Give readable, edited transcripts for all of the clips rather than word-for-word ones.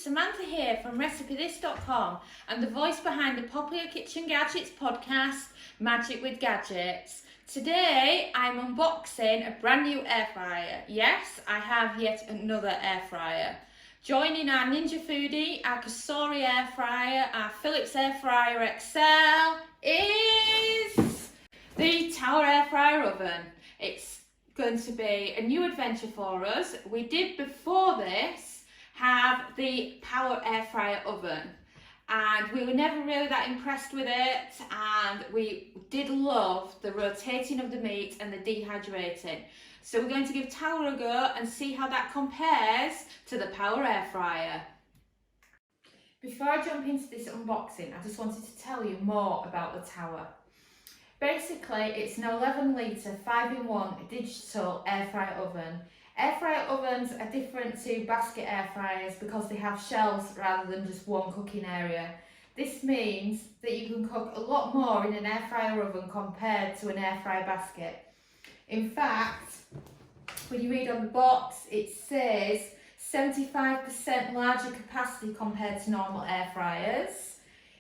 Samantha here from RecipeThis.com and the voice behind the popular Kitchen Gadgets podcast, Magic with Gadgets. Today I'm unboxing a brand new air fryer. Yes, I have yet another air fryer. Joining our Ninja Foodie, our cookbook air fryer, our Philips air fryer XL is the Tower air fryer oven. It's going to be a new adventure for us. We did before this have the power air fryer oven and we were never really that impressed with it, and we did love the rotating of the meat and the dehydrating. So we're going to give Tower a go and see how that compares to the power air fryer. Before I jump into this unboxing, I just wanted to tell you more about the Tower. Basically, it's an 11 litre 5-in-1 digital air fryer oven. Air fryer ovens are different to basket air fryers because they have shelves rather than just one cooking area. This means that you can cook a lot more in an air fryer oven compared to an air fryer basket. In fact, when you read on the box, it says 75% larger capacity compared to normal air fryers.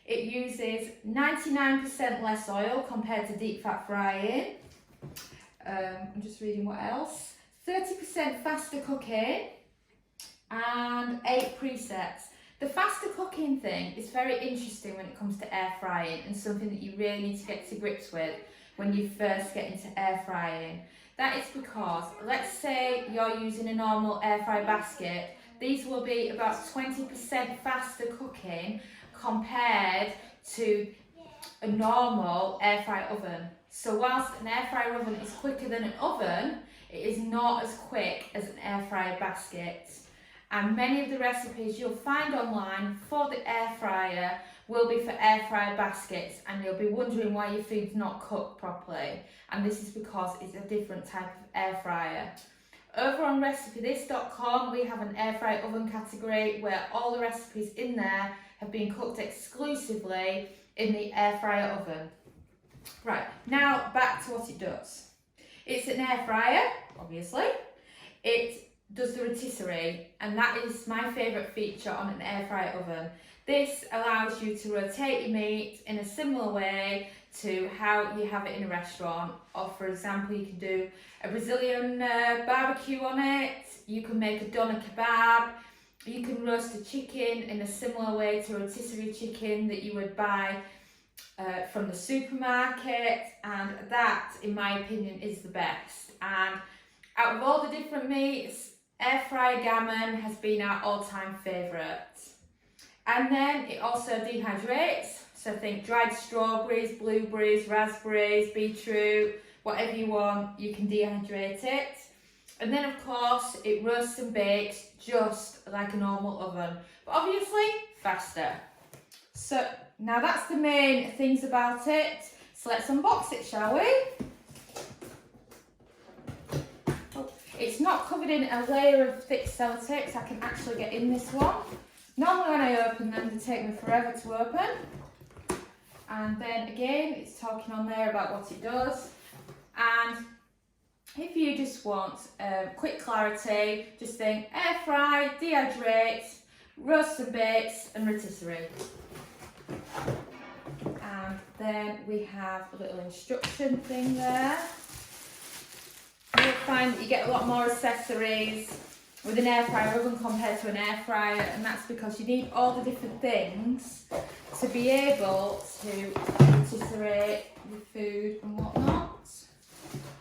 It uses 99% less oil compared to deep fat frying. I'm just reading what else. 30% faster cooking and 8 presets. The faster cooking thing is very interesting when it comes to air frying and something that you really need to get to grips with when you first get into air frying. That is because, let's say you're using a normal air fry basket, these will be about 20% faster cooking compared to a normal air fry oven. So whilst an air fryer oven is quicker than an oven, it is not as quick as an air fryer basket. And many of the recipes you'll find online for the air fryer will be for air fryer baskets, and you'll be wondering why your food's not cooked properly. And this is because it's a different type of air fryer. Over on RecipeThis.com we have an air fryer oven category where all the recipes in there have been cooked exclusively in the air fryer oven. Right, now back to what it does. It's an air fryer, obviously. It does the rotisserie, and that is my favourite feature on an air fryer oven. This allows you to rotate your meat in a similar way to how you have it in a restaurant. Or for example, you can do a Brazilian barbecue on it, you can make a doner kebab, you can roast a chicken in a similar way to a rotisserie chicken that you would buy from the supermarket, and that, in my opinion, is the best. And out of all the different meats, air fryer gammon has been our all-time favourite. And then it also dehydrates, so think dried strawberries, blueberries, raspberries, beetroot, whatever you want, you can dehydrate it. And then of course it roasts and bakes just like a normal oven, but obviously faster. So now that's the main things about it. So let's unbox it, shall we? Oh, it's not covered in a layer of thick sellotape, so I can actually get in this one. Normally when I open them, they take me forever to open. And then again, it's talking on there about what it does. And if you just want quick clarity, just think air fry, dehydrate, roast and bakes, and rotisserie. And then we have a little instruction thing there. You'll find that you get a lot more accessories with an air fryer oven compared to an air fryer, and that's because you need all the different things to be able to rotisserie your food and whatnot.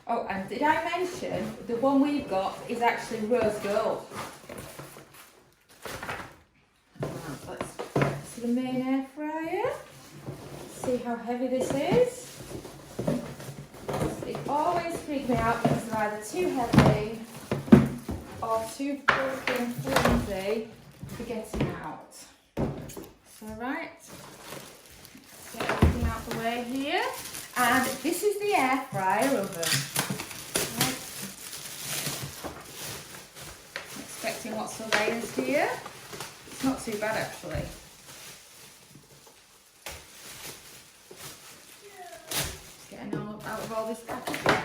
Oh, and did I mention the one we've got is actually rose gold? Let's get to the main air fryer. See how heavy this is. It always freaks me out because they're either too heavy or too freaking flimsy for getting out. So right, let's get everything out the way here. And this is the air fryer oven. Right. I'm expecting lots of layers here. It's not too bad actually. Just getting all out of all this packaging.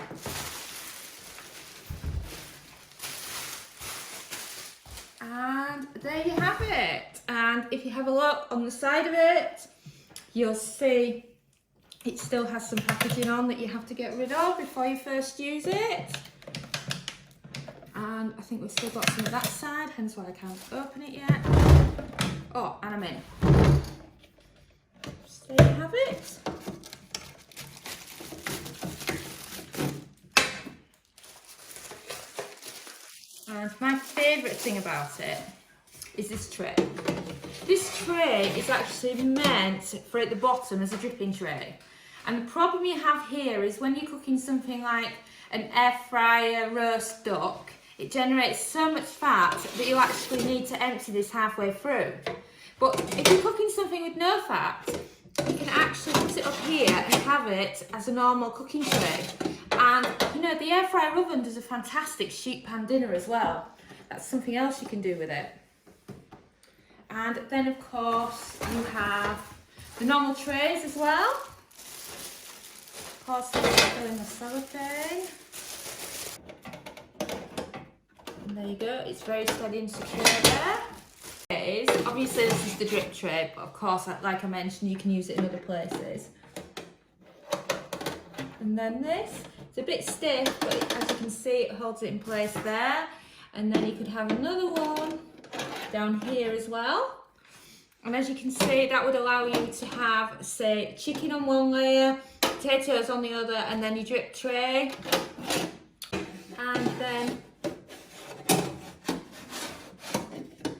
And there you have it. And if you have a look on the side of it, you'll see it still has some packaging on that you have to get rid of before you first use it. And I think we've still got some of that side, hence why I can't open it yet. Oh, and I'm in. So there you have it. And my favourite thing about it is this tray. This tray is actually meant for at the bottom as a dripping tray. And the problem you have here is when you're cooking something like an air fryer roast duck, it generates so much fat that you actually need to empty this halfway through. But if you're cooking something with no fat, you can actually put it up here and have it as a normal cooking tray. And you know, the air fryer oven does a fantastic sheet pan dinner as well. That's something else you can do with it. And then of course you have the normal trays as well. Of course, they're in the cellophane. And there you go, it's very steady and secure there. Obviously this is the drip tray, but of course, like I mentioned, you can use it in other places. And then this, it's a bit stiff, but as you can see, it holds it in place there. And then you could have another one down here as well. And as you can see, that would allow you to have, say, chicken on one layer, potatoes on the other, and then your drip tray. And then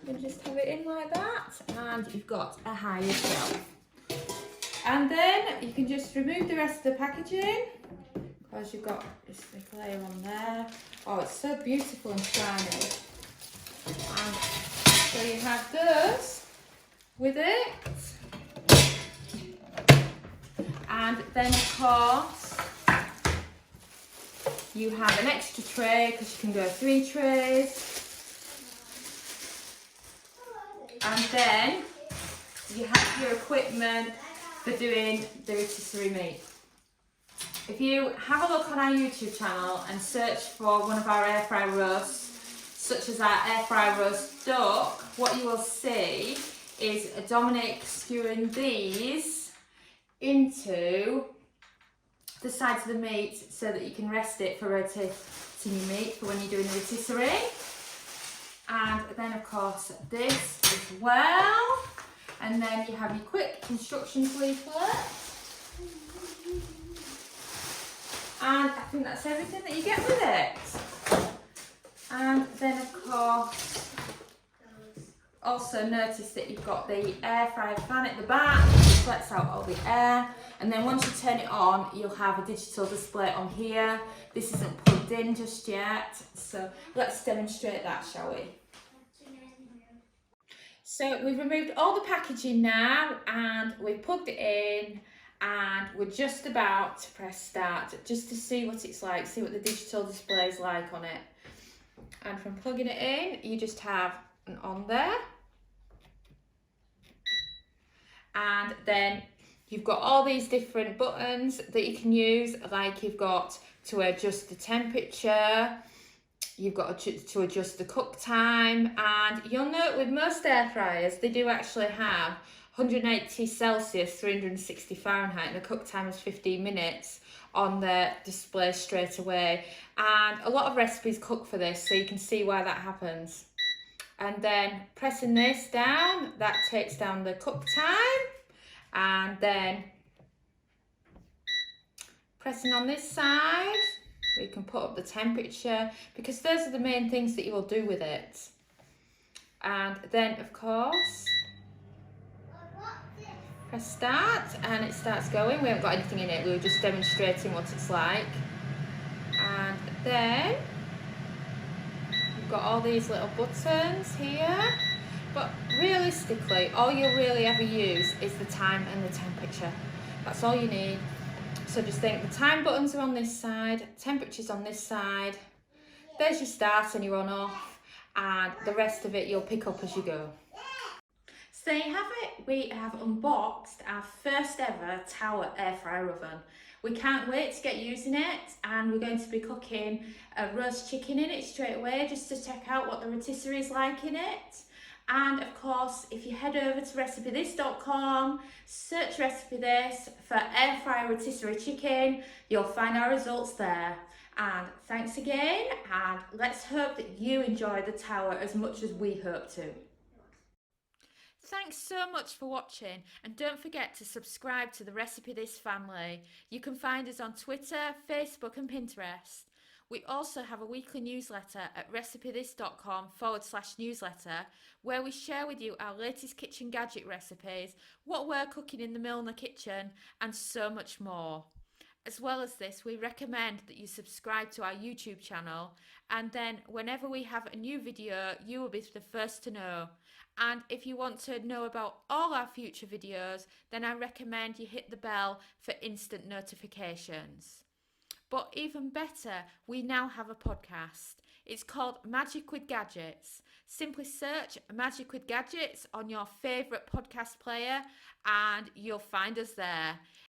you just have it in like that, and you've got a higher shelf. And then you can just remove the rest of the packaging, because you've got this thick layer on there. Oh, it's so beautiful and shiny. And so you have those with it. And then of course, you have an extra tray, because you can go 3 trays. And then you have your equipment for doing the rotisserie meat. If you have a look on our YouTube channel and search for one of our air fry roasts, such as our air fry roast duck, what you will see is Dominic skewing these into the sides of the meat so that you can rest it for rotating your meat for when you're doing the rotisserie. And then of course this as well. And then you have your quick instructions leaflet. And I think that's everything that you get with it. And then of course, also notice that you've got the air fryer fan at the back, which lets out all the air. And then once you turn it on, you'll have a digital display on here. This isn't plugged in just yet, so let's demonstrate that, shall we? So we've removed all the packaging now, and we've plugged it in, and we're just about to press start just to see what it's like, see what the digital display is like on it. And from plugging it in, you just have an on there, and then you've got all these different buttons that you can use, like you've got to adjust the temperature, you've got to adjust the cook time, and you'll note with most air fryers they do actually have 180 Celsius, 360 Fahrenheit, and the cook time is 15 minutes on the display straight away. And a lot of recipes cook for this, so you can see why that happens. And then pressing this down, that takes down the cook time. And then pressing on this side, we can put up the temperature, because those are the main things that you will do with it. And then of course, press start and it starts going. We haven't got anything in it, we were just demonstrating what it's like. And then you've got all these little buttons here, but realistically all you'll really ever use is the time and the temperature. That's all you need. So just think, the time buttons are on this side, temperature's on this side, there's your start and your on off, and the rest of it you'll pick up as you go. So there you have it, we have unboxed our first ever Tower air fryer oven. We can't wait to get using it, and we're going to be cooking a roast chicken in it straight away, just to check out what the rotisserie is like in it. And of course, if you head over to recipethis.com, search recipe this for air fryer rotisserie chicken, you'll find our results there. And thanks again, and let's hope that you enjoy the tower as much as we hope to. Thanks so much for watching, and don't forget to subscribe to the Recipe This family. You can find us on Twitter, Facebook and Pinterest. We also have a weekly newsletter at recipethis.com/newsletter where we share with you our latest kitchen gadget recipes, what we're cooking in the Milner kitchen, and so much more. As well as this, we recommend that you subscribe to our YouTube channel, and then whenever we have a new video, you will be the first to know. And if you want to know about all our future videos, then I recommend you hit the bell for instant notifications. But even better, we now have a podcast. It's called Magic with Gadgets. Simply search Magic with Gadgets on your favourite podcast player and you'll find us there.